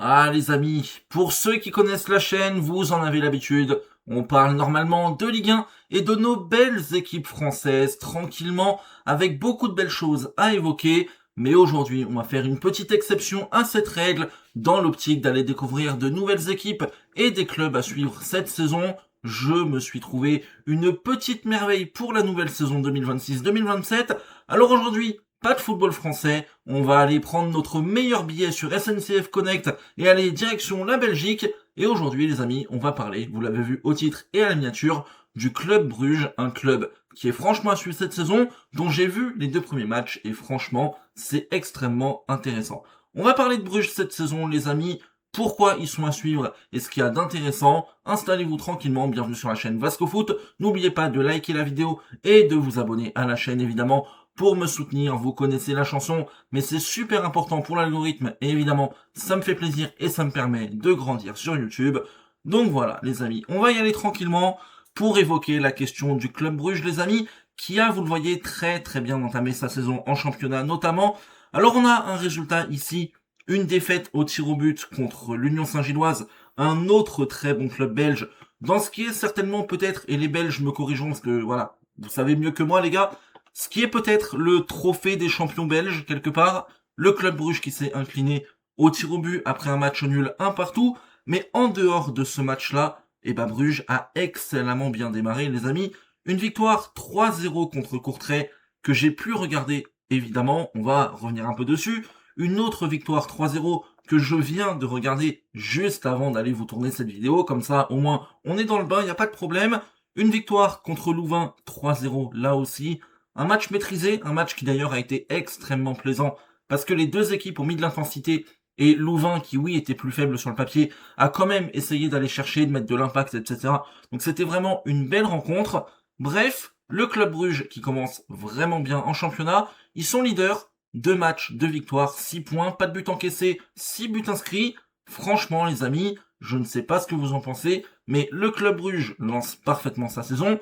Ah les amis, pour ceux qui connaissent la chaîne, vous en avez l'habitude, on parle normalement de Ligue 1 et de nos belles équipes françaises, tranquillement, avec beaucoup de belles choses à évoquer, mais aujourd'hui on va faire une petite exception à cette règle, dans l'optique d'aller découvrir de nouvelles équipes et des clubs à suivre cette saison. Je me suis trouvé une petite merveille pour la nouvelle saison 2026-2027, alors aujourd'hui, pas de football français, on va aller prendre notre meilleur billet sur SNCF Connect et aller direction la Belgique. Et aujourd'hui les amis, on va parler, vous l'avez vu au titre et à la miniature, du Club Bruges, un club qui est franchement à suivre cette saison, dont j'ai vu les 2 premiers matchs et franchement c'est extrêmement intéressant. On va parler de Bruges cette saison les amis, pourquoi ils sont à suivre et ce qu'il y a d'intéressant. Installez-vous tranquillement, bienvenue sur la chaîne Vasco Foot. N'oubliez pas de liker la vidéo et de vous abonner à la chaîne évidemment pour me soutenir. Vous connaissez la chanson, mais c'est super important pour l'algorithme et évidemment ça me fait plaisir et ça me permet de grandir sur YouTube. Donc voilà les amis, on va y aller tranquillement pour évoquer la question du Club Bruges les amis, qui a, vous le voyez, très très bien entamé sa saison en championnat notamment. Alors on a un résultat ici, une défaite au tir au but contre l'Union Saint-Gilloise, un autre très bon club belge, dans ce qui est certainement peut-être, et les Belges me corrigeront parce que voilà, vous savez mieux que moi les gars, ce qui est peut-être le trophée des champions belges quelque part, le Club Bruges qui s'est incliné au tir au but après un match nul un partout, mais en dehors de ce match-là, Bruges a excellemment bien démarré les amis, une victoire 3-0 contre Courtrai que j'ai pu regarder évidemment, on va revenir un peu dessus, une autre victoire 3-0 que je viens de regarder juste avant d'aller vous tourner cette vidéo, comme ça au moins on est dans le bain, il n'y a pas de problème. Une victoire contre Louvain 3-0 là aussi. Un match maîtrisé, un match qui d'ailleurs a été extrêmement plaisant, parce que les deux équipes ont mis de l'intensité, et Louvain, qui oui était plus faible sur le papier, a quand même essayé d'aller chercher, de mettre de l'impact, etc. Donc c'était vraiment une belle rencontre. Bref, le Club Bruges qui commence vraiment bien en championnat, ils sont leaders, 2 matchs, 2 victoires, 6 points, pas de but encaissé, 6 buts inscrits. Franchement les amis, je ne sais pas ce que vous en pensez, mais le Club Bruges lance parfaitement sa saison,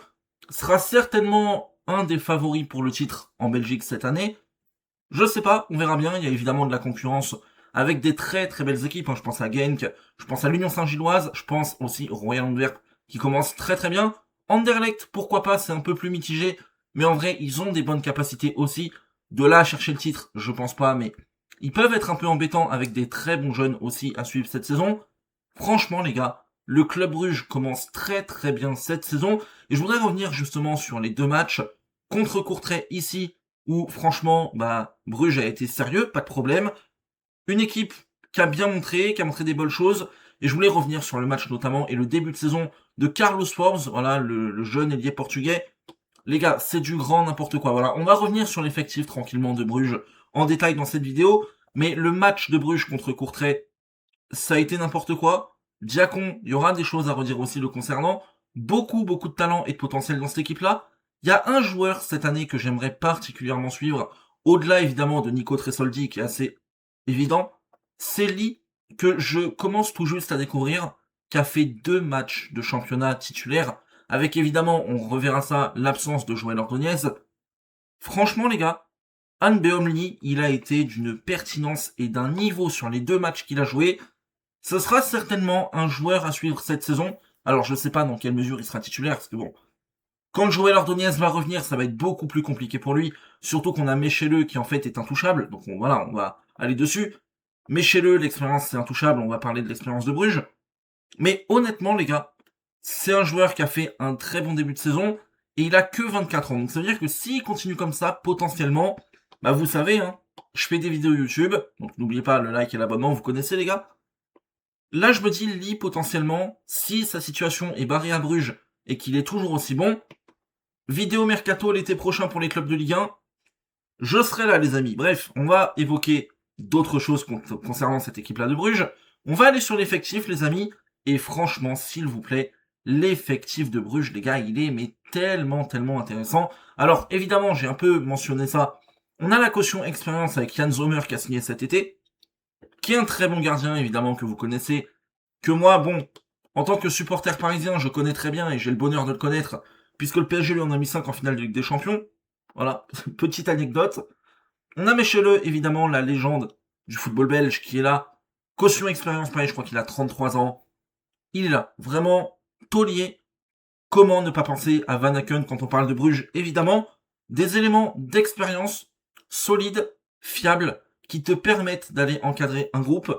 sera certainement un des favoris pour le titre en Belgique cette année. Je sais pas, on verra bien, il y a évidemment de la concurrence avec des très très belles équipes, je pense à Genk, je pense à l'Union Saint-Gilloise, je pense aussi au Royal Antwerp qui commence très très bien. Anderlecht, pourquoi pas, c'est un peu plus mitigé, mais en vrai, ils ont des bonnes capacités aussi. De là à chercher le titre, je pense pas, mais ils peuvent être un peu embêtants avec des très bons jeunes aussi à suivre cette saison. Franchement les gars, le Club Bruges commence très très bien cette saison, et je voudrais revenir justement sur les 2 matchs contre Courtrai ici, où franchement, Bruges a été sérieux, pas de problème. Une équipe qui a bien montré, qui a montré des bonnes choses, et je voulais revenir sur le match notamment et le début de saison de Carlos Forbes, voilà, le jeune ailier portugais. Les gars, c'est du grand n'importe quoi. Voilà, on va revenir sur l'effectif tranquillement de Bruges en détail dans cette vidéo, mais le match de Bruges contre Courtrai, ça a été n'importe quoi. Diacon, il y aura des choses à redire aussi le concernant. Beaucoup, beaucoup de talent et de potentiel dans cette équipe-là. Il y a un joueur cette année que j'aimerais particulièrement suivre, au-delà évidemment de Nico Tresoldi qui est assez évident. C'est Lee que je commence tout juste à découvrir, qui a fait 2 matchs de championnat titulaire, avec évidemment, on reverra ça, l'absence de Joël Ordonez. Franchement les gars, Anne Lee, il a été d'une pertinence et d'un niveau sur les 2 matchs qu'il a joué. Ce sera certainement un joueur à suivre cette saison. Alors je sais pas dans quelle mesure il sera titulaire, parce que bon, quand Joël Ordonez va revenir, ça va être beaucoup plus compliqué pour lui. Surtout qu'on a Mécheleux qui en fait est intouchable. Donc voilà, on va aller dessus. Mécheleux, l'expérience c'est intouchable, on va parler de l'expérience de Bruges. Mais honnêtement les gars, c'est un joueur qui a fait un très bon début de saison, et il a que 24 ans. Donc ça veut dire que s'il continue comme ça, potentiellement, vous savez, je fais des vidéos YouTube, donc n'oubliez pas le like et l'abonnement, vous connaissez les gars. Là, je me dis, Lee, potentiellement, si sa situation est barrée à Bruges et qu'il est toujours aussi bon, vidéo mercato l'été prochain pour les clubs de Ligue 1, je serai là, les amis. Bref, on va évoquer d'autres choses concernant cette équipe-là de Bruges. On va aller sur l'effectif, les amis, et franchement, s'il vous plaît, l'effectif de Bruges, les gars, il est mais tellement, tellement intéressant. Alors, évidemment, j'ai un peu mentionné ça. On a la caution expérience avec Jan Sommer qui a signé cet été, qui est un très bon gardien, évidemment, que vous connaissez, que moi, bon, en tant que supporter parisien, je connais très bien et j'ai le bonheur de le connaître, puisque le PSG lui en a mis 5 en finale de Ligue des Champions. Voilà, petite anecdote. On a Mécheleux, évidemment, la légende du football belge qui est là. Caution expérience, pareil, je crois qu'il a 33 ans. Il est là, vraiment taulier. Comment ne pas penser à Van Aken quand on parle de Bruges? Évidemment, des éléments d'expérience solides, fiables, qui te permettent d'aller encadrer un groupe.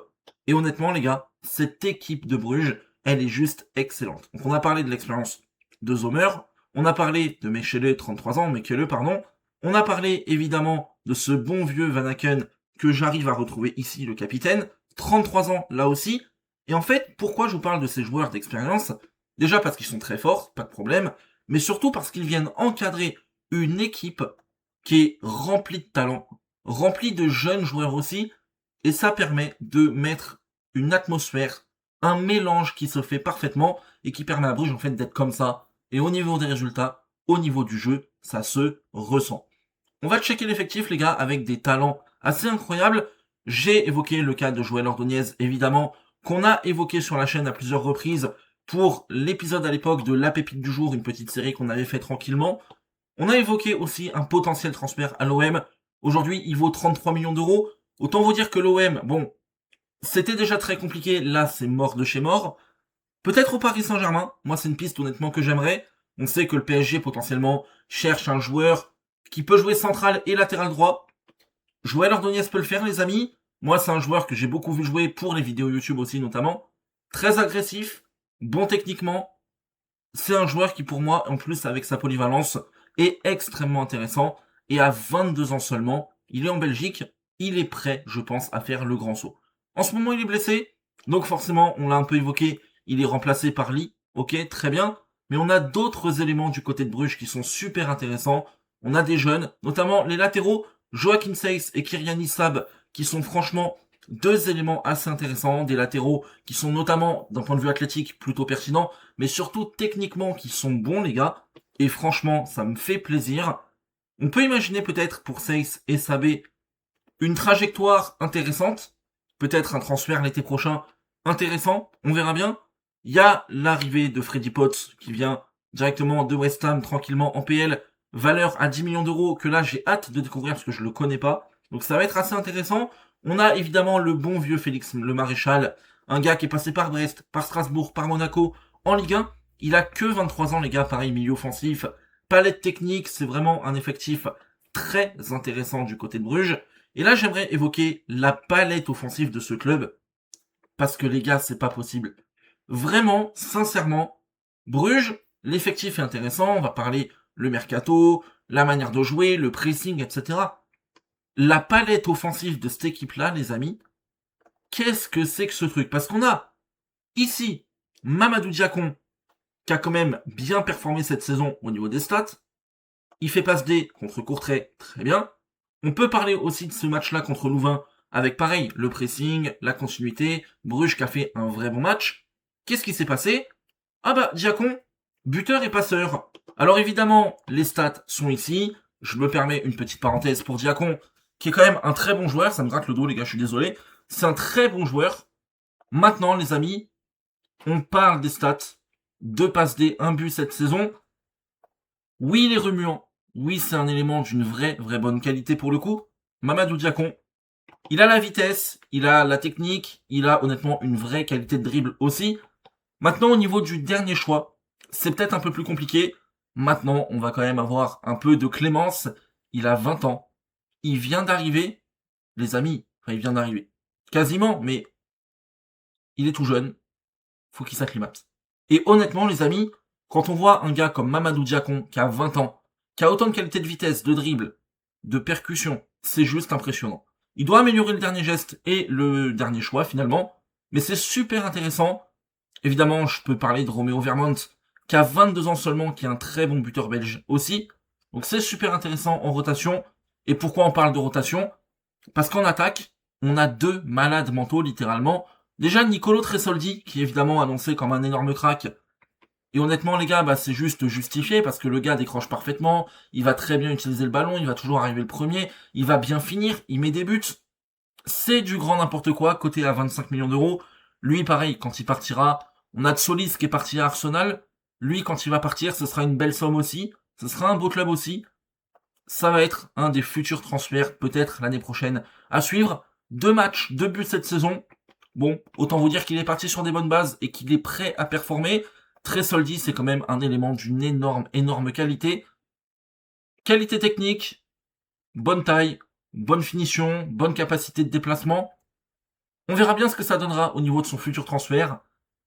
Et honnêtement, les gars, cette équipe de Bruges, elle est juste excellente. Donc on a parlé de l'expérience de Zomer, on a parlé de Mechele, 33 ans, Mechele, pardon. On a parlé évidemment de ce bon vieux Van Aken que j'arrive à retrouver ici, le capitaine. 33 ans là aussi. Et en fait, pourquoi je vous parle de ces joueurs d'expérience? Déjà parce qu'ils sont très forts, pas de problème, mais surtout parce qu'ils viennent encadrer une équipe qui est remplie de talent, remplie de jeunes joueurs aussi, et ça permet de mettre une atmosphère, un mélange qui se fait parfaitement et qui permet à Bruges en fait d'être comme ça. Et au niveau des résultats, au niveau du jeu, ça se ressent. On va checker l'effectif, les gars, avec des talents assez incroyables. J'ai évoqué le cas de Joël Ordonez, évidemment, qu'on a évoqué sur la chaîne à plusieurs reprises pour l'épisode à l'époque de La Pépite du Jour, une petite série qu'on avait fait tranquillement. On a évoqué aussi un potentiel transfert à l'OM. Aujourd'hui, il vaut 33 millions d'euros. Autant vous dire que l'OM, bon, c'était déjà très compliqué. Là, c'est mort de chez mort. Peut-être au Paris Saint-Germain. Moi, c'est une piste honnêtement que j'aimerais. On sait que le PSG potentiellement cherche un joueur qui peut jouer central et latéral droit. Joël Ordonez peut le faire, les amis. Moi, c'est un joueur que j'ai beaucoup vu jouer pour les vidéos YouTube aussi, notamment. Très agressif, bon techniquement. C'est un joueur qui, pour moi, en plus, avec sa polyvalence, est extrêmement intéressant. Et à 22 ans seulement, il est en Belgique. Il est prêt, je pense, à faire le grand saut. En ce moment, il est blessé. Donc forcément, on l'a un peu évoqué, il est remplacé par Lee. Ok, très bien. Mais on a d'autres éléments du côté de Bruges qui sont super intéressants. On a des jeunes, notamment les latéraux, Joachim Seyss et Kyrian Issab, qui sont franchement deux éléments assez intéressants, des latéraux qui sont notamment, d'un point de vue athlétique, plutôt pertinents, mais surtout techniquement qui sont bons, les gars. Et franchement, ça me fait plaisir. On peut imaginer peut-être pour Seyss et Sabé une trajectoire intéressante, peut-être un transfert l'été prochain intéressant, on verra bien. Il y a l'arrivée de Freddy Potts qui vient directement de West Ham tranquillement en PL, valeur à 10 millions d'euros que là j'ai hâte de découvrir parce que je le connais pas. Donc ça va être assez intéressant. On a évidemment le bon vieux Félix Le Maréchal, un gars qui est passé par Brest, par Strasbourg, par Monaco en Ligue 1. Il a que 23 ans les gars, pareil milieu offensif, palette technique, c'est vraiment un effectif très intéressant du côté de Bruges. Et là, j'aimerais évoquer la palette offensive de ce club, parce que les gars, c'est pas possible. Vraiment, sincèrement, Bruges, l'effectif est intéressant, on va parler le mercato, la manière de jouer, le pressing, etc. La palette offensive de cette équipe-là, les amis, qu'est-ce que c'est que ce truc? Parce qu'on a, ici, Mamadou Diakon, qui a quand même bien performé cette saison au niveau des stats. Il fait passe D contre Courtrai, très bien. On peut parler aussi de ce match-là contre Louvain, avec pareil, le pressing, la continuité, Bruges qui a fait un vrai bon match. Qu'est-ce qui s'est passé? Ah bah, Diacon, buteur et passeur. Alors évidemment, les stats sont ici. Je me permets une petite parenthèse pour Diacon, qui est quand même un très bon joueur. Ça me gratte le dos, les gars, je suis désolé. C'est un très bon joueur. Maintenant, les amis, on parle des stats. 2 passes D, 1 but cette saison. Oui, il est remuant. Oui, c'est un élément d'une vraie bonne qualité pour le coup. Mamadou Diakon, il a la vitesse, il a la technique, il a honnêtement une vraie qualité de dribble aussi. Maintenant, au niveau du dernier choix, c'est peut-être un peu plus compliqué. Maintenant, on va quand même avoir un peu de clémence. Il a 20 ans. Il vient d'arriver. Les amis, enfin, il vient d'arriver. Quasiment, mais il est tout jeune. Faut qu'il s'acclimate. Et honnêtement, les amis, quand on voit un gars comme Mamadou Diakon, qui a 20 ans, qui a autant de qualité de vitesse, de dribble, de percussion, c'est juste impressionnant. Il doit améliorer le dernier geste et le dernier choix finalement, mais c'est super intéressant. Évidemment, je peux parler de Roméo Vermont, qui a 22 ans seulement, qui est un très bon buteur belge aussi. Donc c'est super intéressant en rotation. Et pourquoi on parle de rotation? Parce qu'en attaque, on a deux malades mentaux littéralement. Déjà Nicolo Tresoldi, qui est évidemment annoncé comme un énorme crack. Et honnêtement les gars, bah c'est juste justifié parce que le gars décroche parfaitement, il va très bien utiliser le ballon, il va toujours arriver le premier, il va bien finir, il met des buts. C'est du grand n'importe quoi, coté à 25 millions d'euros. Lui pareil, quand il partira, on a Solis qui est parti à Arsenal. Lui quand il va partir, ce sera une belle somme aussi, ce sera un beau club aussi. Ça va être un des futurs transferts, peut-être l'année prochaine, à suivre. 2 matchs, 2 buts cette saison. bon, autant vous dire qu'il est parti sur des bonnes bases et qu'il est prêt à performer. Tresoldi, c'est quand même un élément d'une énorme qualité. Qualité technique, bonne taille, bonne finition, bonne capacité de déplacement. On verra bien ce que ça donnera au niveau de son futur transfert.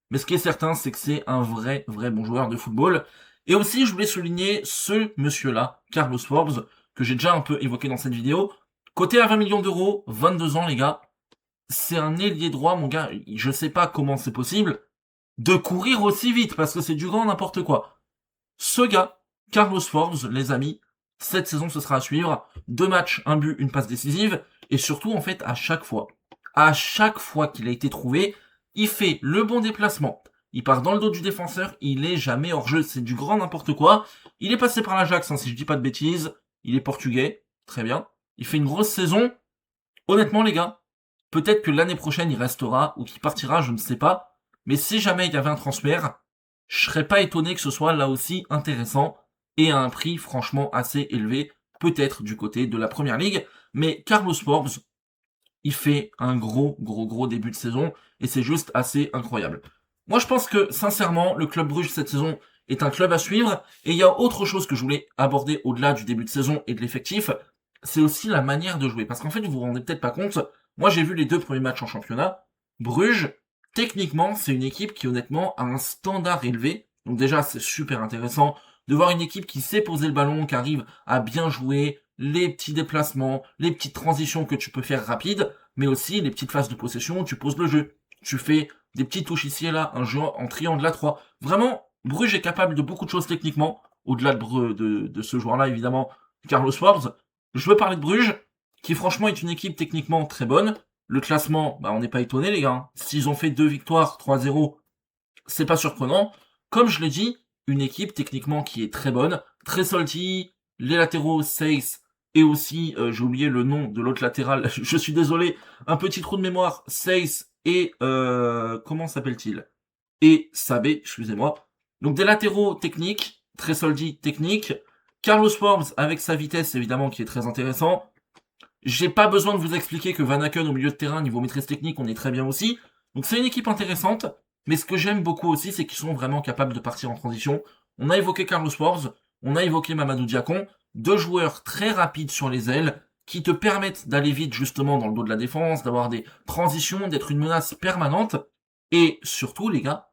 Mais ce qui est certain, c'est que c'est un vrai bon joueur de football. Et aussi, je voulais souligner ce monsieur-là, Carlos Forbes, que j'ai déjà un peu évoqué dans cette vidéo. Coté à 20 millions d'euros, 22 ans les gars. C'est un ailier droit, mon gars. Je sais pas comment c'est possible de courir aussi vite, parce que c'est du grand n'importe quoi. Ce gars, Carlos Forbes, les amis, cette saison ce sera à suivre. 2 matchs, un but, une passe décisive. Et surtout, en fait, à chaque fois qu'il a été trouvé, il fait le bon déplacement. Il part dans le dos du défenseur, il est jamais hors jeu, c'est du grand n'importe quoi. Il est passé par l'Ajax, hein, si je dis pas de bêtises. Il est portugais, très bien. Il fait une grosse saison. Honnêtement, les gars, peut-être que l'année prochaine il restera ou qu'il partira, je ne sais pas. Mais si jamais il y avait un transfert, je serais pas étonné que ce soit là aussi intéressant et à un prix franchement assez élevé, peut-être du côté de la Première Ligue. Mais Carlos Forbes, il fait un gros début de saison et c'est juste assez incroyable. Moi je pense que sincèrement le club Bruges cette saison est un club à suivre et il y a autre chose que je voulais aborder au-delà du début de saison et de l'effectif, c'est aussi la manière de jouer. Parce qu'en fait vous vous rendez peut-être pas compte, moi j'ai vu les 2 premiers matchs en championnat, Bruges, techniquement c'est une équipe qui honnêtement a un standard élevé, donc déjà c'est super intéressant de voir une équipe qui sait poser le ballon, qui arrive à bien jouer, les petits déplacements, les petites transitions que tu peux faire rapides, mais aussi les petites phases de possession où tu poses le jeu. Tu fais des petites touches ici et là, un jeu en triangle à 3. Vraiment, Bruges est capable de beaucoup de choses techniquement, au-delà de ce joueur-là, évidemment, Carlos Forbes. Je veux parler de Bruges, qui franchement est une équipe techniquement très bonne. Le classement, on n'est pas étonné les gars. S'ils ont fait 2 victoires, 3-0, c'est pas surprenant. Comme je l'ai dit, une équipe techniquement qui est très bonne, très salty, les latéraux, Seyss, et aussi, j'ai oublié le nom de l'autre latéral, je suis désolé, un petit trou de mémoire, Seyss et, comment s'appelle-t-il? Et Sabé, excusez-moi. Donc des latéraux techniques, très soldy techniques, Carlos Forbes avec sa vitesse évidemment qui est très intéressant. J'ai pas besoin de vous expliquer que Van Aken au milieu de terrain, niveau maîtrise technique, on est très bien aussi. Donc c'est une équipe intéressante, mais ce que j'aime beaucoup aussi, c'est qu'ils sont vraiment capables de partir en transition. On a évoqué Carlos Forbes, on a évoqué Mamadou Diakon, 2 joueurs très rapides sur les ailes, qui te permettent d'aller vite justement dans le dos de la défense, d'avoir des transitions, d'être une menace permanente. Et surtout, les gars,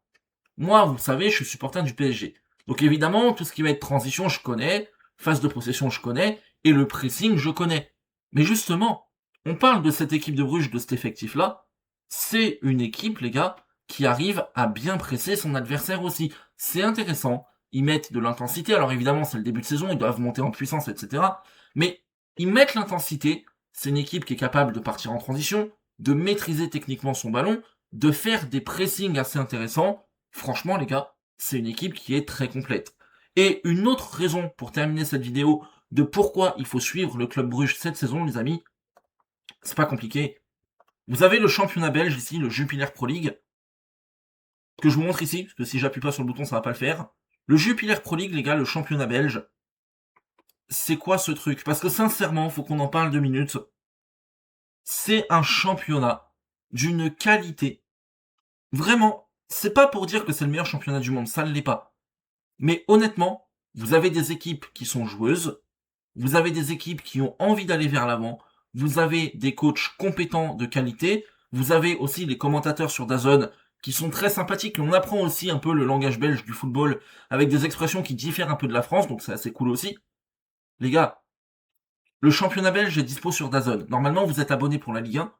moi, vous savez, je suis supporter du PSG. Donc évidemment, tout ce qui va être transition, je connais, phase de possession, je connais, et le pressing, je connais. Mais justement, on parle de cette équipe de Bruges, de cet effectif-là, c'est une équipe, les gars, qui arrive à bien presser son adversaire aussi. C'est intéressant, ils mettent de l'intensité, alors évidemment c'est le début de saison, ils doivent monter en puissance, etc. Mais ils mettent l'intensité, c'est une équipe qui est capable de partir en transition, de maîtriser techniquement son ballon, de faire des pressings assez intéressants. Franchement les gars, c'est une équipe qui est très complète. Et une autre raison pour terminer cette vidéo de pourquoi il faut suivre le club Bruges cette saison, les amis, c'est pas compliqué. Vous avez le championnat belge ici, le Jupiler Pro League, que je vous montre ici, parce que si j'appuie pas sur le bouton, ça va pas le faire. Le Jupiler Pro League, les gars, le championnat belge, c'est quoi ce truc? Parce que sincèrement, faut qu'on en parle 2 minutes. C'est un championnat d'une qualité. Vraiment, c'est pas pour dire que c'est le meilleur championnat du monde, ça ne l'est pas. Mais honnêtement, vous avez des équipes qui sont joueuses, vous avez des équipes qui ont envie d'aller vers l'avant, vous avez des coachs compétents de qualité, vous avez aussi les commentateurs sur DAZN qui sont très sympathiques, et on apprend aussi un peu le langage belge du football avec des expressions qui diffèrent un peu de la France, donc c'est assez cool aussi. Les gars, le championnat belge est dispo sur DAZN. Normalement, vous êtes abonné pour la Ligue 1.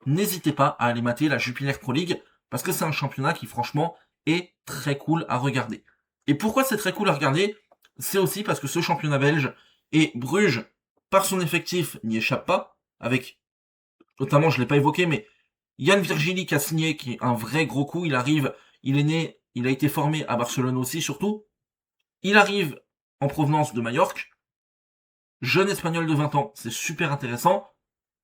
N'hésitez pas à aller mater la Jupiler Pro League, parce que c'est un championnat qui, franchement, est très cool à regarder. Et pourquoi c'est très cool à regarder? C'est aussi parce que ce championnat belge, et Bruges, par son effectif, n'y échappe pas, avec, notamment, je l'ai pas évoqué, mais Yann Virgili qui a signé, qui est un vrai gros coup, il arrive, il est né, il a été formé à Barcelone aussi, surtout. Il arrive en provenance de Majorque, jeune espagnol de 20 ans, c'est super intéressant.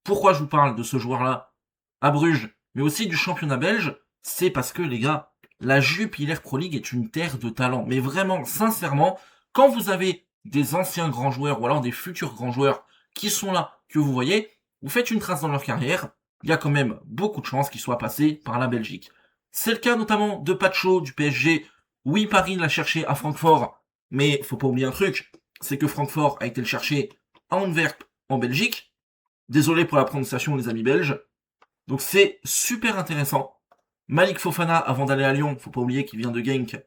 Pourquoi je vous parle de ce joueur-là à Bruges, mais aussi du championnat belge? C'est parce que, les gars, la Jupiler Pro League est une terre de talent. Mais vraiment, sincèrement, quand vous avez des anciens grands joueurs ou alors des futurs grands joueurs qui sont là, que vous voyez, vous faites une trace dans leur carrière, il y a quand même beaucoup de chances qu'il soit passé par la Belgique. C'est le cas notamment de Pacho du PSG. Oui, Paris l'a cherché à Francfort, mais faut pas oublier un truc, c'est que Francfort a été le chercher à Antwerp en Belgique. Désolé pour la prononciation les amis belges. Donc c'est super intéressant. Malik Fofana, avant d'aller à Lyon, faut pas oublier qu'il vient de Genk,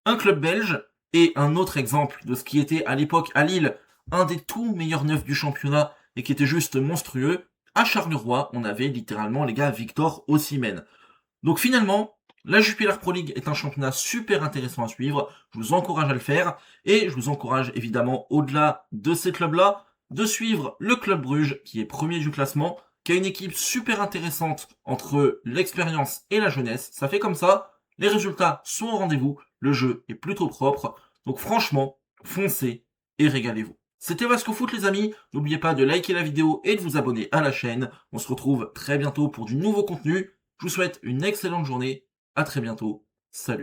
un club belge, et un autre exemple de ce qui était à l'époque à Lille, un des tout meilleurs neufs du championnat, et qui était juste monstrueux, à Charleroi, on avait littéralement les gars Victor Osimhen. Donc finalement, la Jupiler Pro League est un championnat super intéressant à suivre, je vous encourage à le faire, et je vous encourage évidemment, au-delà de ces clubs-là, de suivre le Club Bruges, qui est premier du classement, qui a une équipe super intéressante entre l'expérience et la jeunesse. Ça fait comme ça, les résultats sont au rendez-vous, le jeu est plutôt propre, donc franchement, foncez et régalez-vous. C'était Vasco Foot les amis, n'oubliez pas de liker la vidéo et de vous abonner à la chaîne. On se retrouve très bientôt pour du nouveau contenu. Je vous souhaite une excellente journée, à très bientôt, salut.